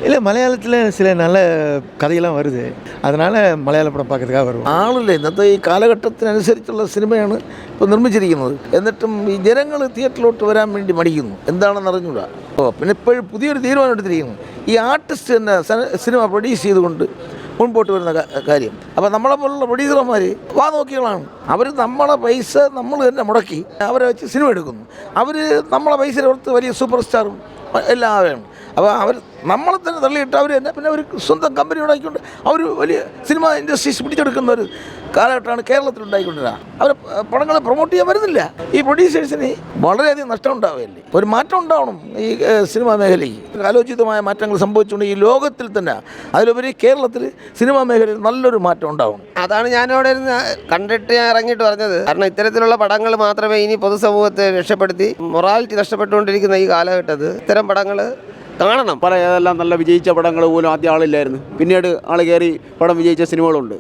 இல்லை മലയാളത്തിൽ சில நல்ல കഥയെല്ലാം വരുது அதனால் മലയാള പടം பார்க்கறதுக்காக வருவோம். ആളില്ല ഇന്നത്തെ ഈ കാലഘട്ടത്തിനനുസരിച്ചുള്ള സിനിമയാണ് ഇപ്പോൾ നിർമ്മിച്ചിരിക്കുന്നത്. എന്നിട്ടും ഈ ജനങ്ങൾ തിയേറ്ററിലോട്ട് വരാൻ വേണ്ടി മടിക്കുന്നു. എന്താണെന്ന് അറിഞ്ഞൂടാ. പിന്നെ ഇപ്പോഴും പുതിയൊരു തീരുമാനം എടുത്തിരിക്കുന്നു. ഈ ആർട്ടിസ്റ്റ് തന്നെ സിനിമ പ്രൊഡ്യൂസ് ചെയ്തുകൊണ്ട് മുൻപോട്ട് വരുന്ന കാര്യം. അപ്പോൾ നമ്മളെ പോലുള്ള പ്രൊഡ്യൂസർമാർ വാ നോക്കികളാണ്. അവർ നമ്മളെ പൈസ നമ്മൾ തന്നെ മുടക്കി അവരെ വെച്ച് സിനിമ എടുക്കുന്നു. അവർ നമ്മളെ പൈസ കൊടുത്ത് വലിയ സൂപ്പർ സ്റ്റാറും എല്ലാം വേണം. അപ്പോൾ അവർ നമ്മളെ തന്നെ തള്ളിയിട്ട് അവർ തന്നെ പിന്നെ അവർ സ്വന്തം കമ്പനി ഉണ്ടാക്കിക്കൊണ്ട് അവർ വലിയ സിനിമ ഇൻഡസ്ട്രീസ് പിടിച്ചെടുക്കുന്ന ഒരു കാലഘട്ടമാണ് കേരളത്തിൽ ഉണ്ടായിക്കൊണ്ടിരുന്നത്. അവർ പടങ്ങളെ പ്രൊമോട്ട് ചെയ്യാൻ വരുന്നില്ല. ഈ പ്രൊഡ്യൂസേഴ്സിന് വളരെയധികം നഷ്ടം ഉണ്ടാവുകയല്ലേ. ഒരു മാറ്റം ഉണ്ടാവണം ഈ സിനിമാ മേഖലയ്ക്ക്. കാലോചിതമായ മാറ്റങ്ങൾ സംഭവിച്ചുകൊണ്ട് ഈ ലോകത്തിൽ തന്നെ അതിലുപരി കേരളത്തിൽ സിനിമാ മേഖലയിൽ നല്ലൊരു മാറ്റം ഉണ്ടാവണം. അതാണ് ഞാനിവിടെ ഇരുന്ന് കണ്ടിട്ട് ഞാൻ ഇറങ്ങിയിട്ട് പറഞ്ഞത്. കാരണം ഇത്തരത്തിലുള്ള പടങ്ങൾ മാത്രമേ ഇനി പൊതുസമൂഹത്തെ രക്ഷപ്പെടുത്തി മൊറാലിറ്റി നഷ്ടപ്പെട്ടുകൊണ്ടിരിക്കുന്ന ഈ കാലഘട്ടത്തിൽ ഇത്തരം പടങ്ങൾ കാണണം. പല ഏതെല്ലാം നല്ല വിജയിച്ച പടങ്ങൾ പോലും ആദ്യം ആളില്ലായിരുന്നു. പിന്നീട് ആൾ കയറി പടം വിജയിച്ച സിനിമകളുണ്ട്.